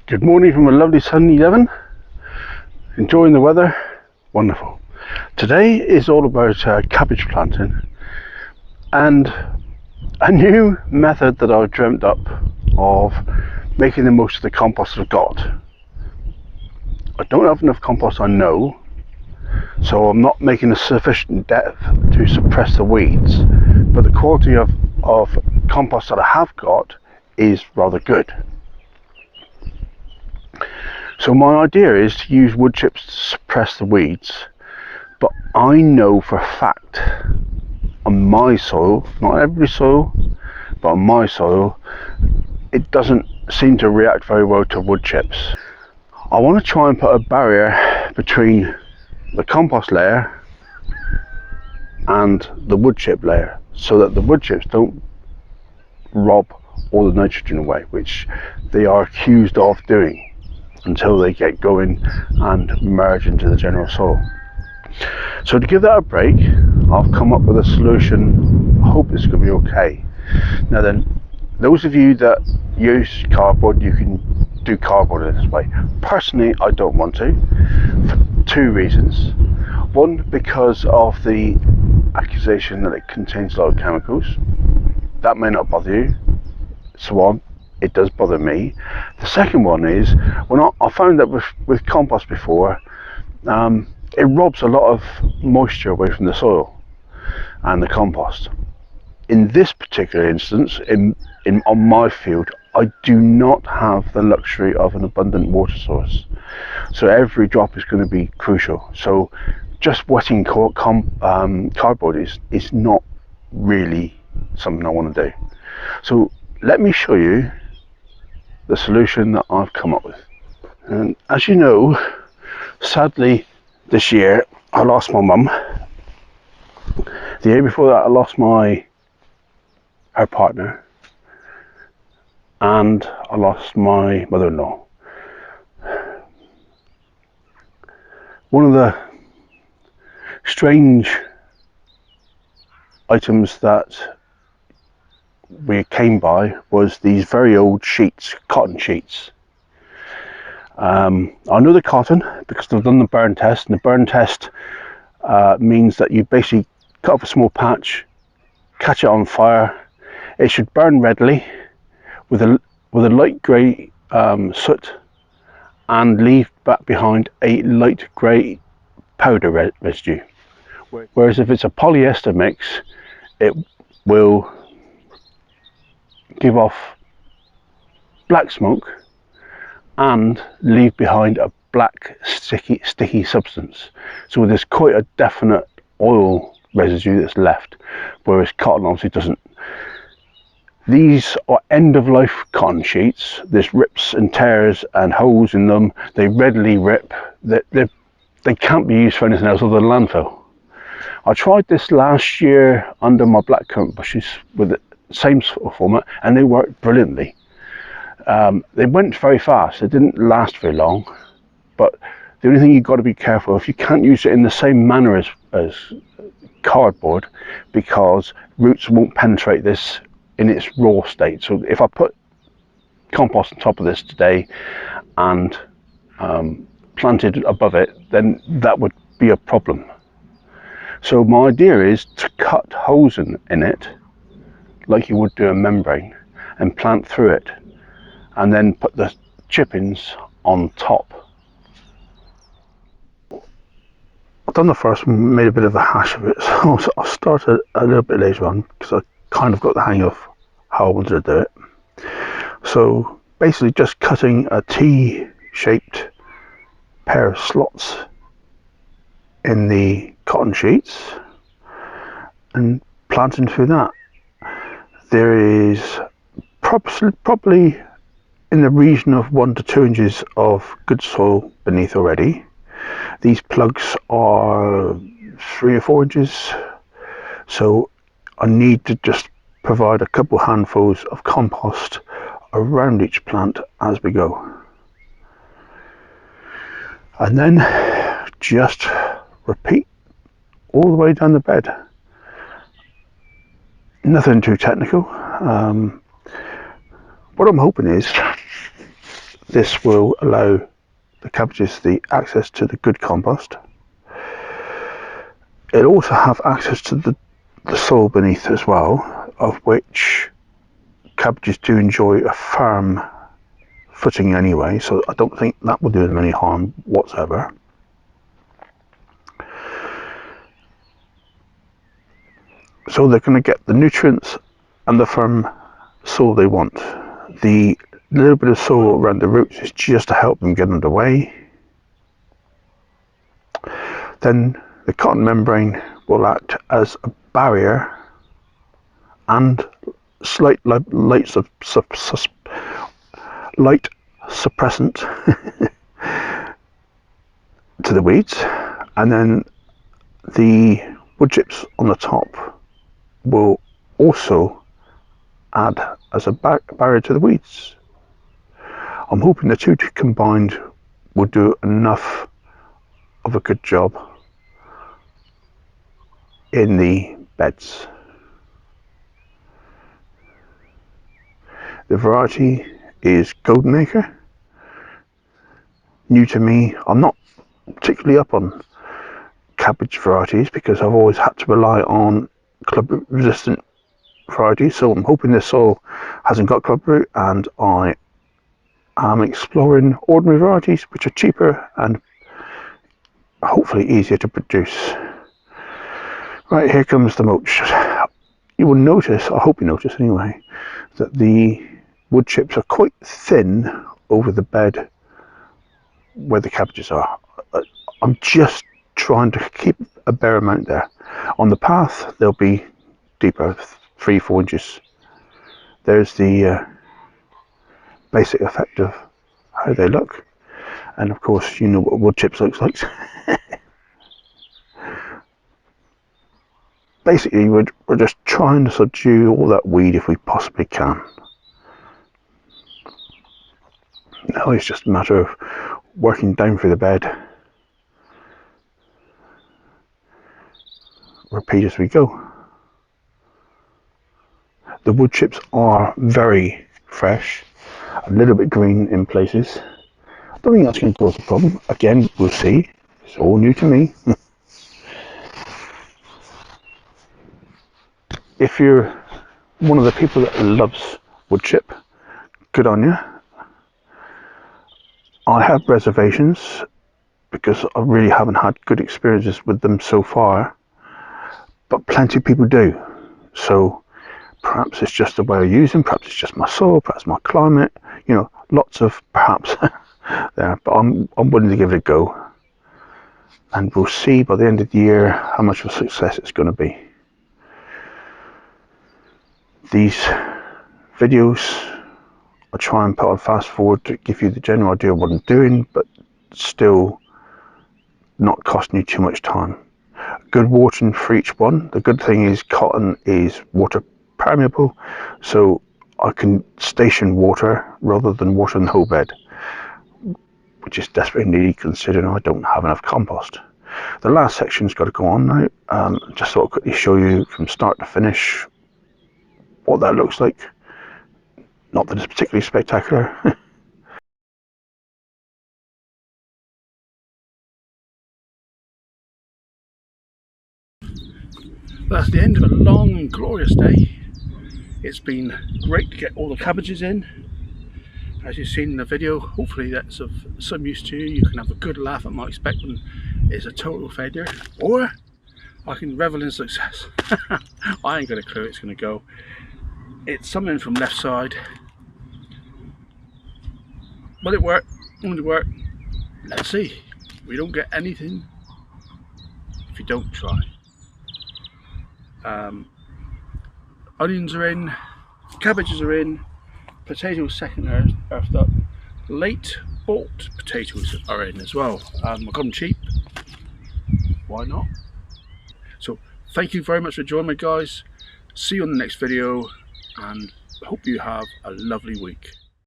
Good morning from a lovely sunny Devon. Enjoying the weather. Wonderful. Today is all about cabbage planting and a new method that I've dreamt up of making the most of the compost I've got. I don't have enough compost, I know, so I'm not making a sufficient depth to suppress the weeds, but the quality of compost that I have got is rather good. So my idea is to use wood chips to suppress the weeds, but I know for a fact on my soil, not every soil, but on my soil, it doesn't seem to react very well to wood chips. I want to try and put a barrier between the compost layer and the wood chip layer so that the wood chips don't rob all the nitrogen away, which they are accused of doing until they get going and merge into the general soil. So to give that a break, I've come up with a solution. I hope it's going to be okay. Now then, those of you that use cardboard, you can do cardboard in this way. Personally, I don't want to, for two reasons. One, because of the accusation that it contains a lot of chemicals. That may not bother you, so on. It does bother me. The second one is, when I found that with compost before, it robs a lot of moisture away from the soil and the compost. In this particular instance, on my field, I do not have the luxury of an abundant water source, so every drop is going to be crucial. So just wetting cardboard is not really something I want to do. So let me show you the solution that I've come up with. And as you know, sadly this year I lost my mum. The year before that I lost her partner, and I lost my mother-in-law. One of the strange items that we came by was these very old sheets, cotton sheets. I know they're cotton because they've done the burn test, and the burn test means that you basically cut off a small patch, catch it on fire. It should burn readily with a light grey soot, and leave back behind a light grey powder residue. Whereas if it's a polyester mix, it will give off black smoke and leave behind a black sticky substance. So there's quite a definite oil residue that's left, whereas cotton obviously doesn't. These are end-of-life cotton sheets. There's rips and tears and holes in them. They readily rip. They can't be used for anything else other than landfill. I tried this last year under my blackcurrant bushes with the same sort of format, and they worked brilliantly. They went very fast. They didn't last very long, but the only thing you've got to be careful if you can't use it in the same manner as cardboard, because roots won't penetrate this in its raw state. So if I put compost on top of this today and planted above it, then that would be a problem. So my idea is to cut holes in it like you would do a membrane and plant through it, and then put the chippings on top. I've done the first one, made a bit of a hash of it, so I'll start a little bit later on because I kind of got the hang of how I wanted to do it. So basically just cutting a T-shaped pair of slots in the cotton sheets and planting through that. There is probably in the region of 1 to 2 inches of good soil beneath already. These plugs are 3 or 4 inches, so I need to just provide a couple handfuls of compost around each plant as we go, and then just repeat all the way down the bed. Nothing too technical. What I'm hoping is this will allow the cabbages the access to the good compost. It'll also have access to the soil beneath as well, of which cabbages do enjoy a firm footing anyway, so I don't think that will do them any harm whatsoever. So they're going to get the nutrients and the firm soil they want. The little bit of soil around the roots is just to help them get underway. Then the cotton membrane will act as a barrier and slight light suppressant to the weeds, and then the wood chips on the top will also add as a barrier to the weeds. I'm hoping the two combined will do enough of a good job in the beds. The variety is Golden Acre. New to me. I'm not particularly up on cabbage varieties because I've always had to rely on club root resistant varieties, so I'm hoping this soil hasn't got club root, and I am exploring ordinary varieties which are cheaper and hopefully easier to produce. Right, here comes the mulch. You will notice, I hope you notice anyway, that the wood chips are quite thin over the bed where the cabbages are. I'm just trying to keep a bare amount there. On the path they'll be deeper, 3-4 inches. There's the basic effect of how they look, and of course you know what wood chips looks like. Basically we're just trying to subdue all that weed if we possibly can. Now it's just a matter of working down through the bed. Repeat as we go. The wood chips are very fresh, a little bit green in places. I don't think that's going to cause a problem. Again, we'll see. It's all new to me. If you're one of the people that loves wood chip, good on you. I have reservations because I really haven't had good experiences with them so far, but plenty of people do. So perhaps it's just the way I use them, perhaps it's just my soil, perhaps my climate, you know, lots of perhaps there, but I'm willing to give it a go, and we'll see by the end of the year how much of a success it's going to be. These videos I try and put on fast forward to give you the general idea of what I'm doing, but still not costing you too much time. Good watering for each one. The good thing is cotton is water permeable, so I can station water rather than watering the whole bed, which is desperately needed considering I don't have enough compost. The last section's got to go on now. Just thought I'd quickly show you from start to finish what that looks like. Not that it's particularly spectacular. That's the end of a long and glorious day. It's been great to get all the cabbages in. As you've seen in the video, hopefully that's of some use to you. You can have a good laugh at my expecting it's a total failure, or I can revel in success. I ain't got a clue it's going to go. It's something from left side. Will it work? Will it work? Let's see. We don't get anything if you don't try. Onions are in, cabbages are in, potatoes second earthed up, late bought potatoes are in as well. I got them cheap, why not? So thank you very much for joining me, guys. See you on the next video, and hope you have a lovely week.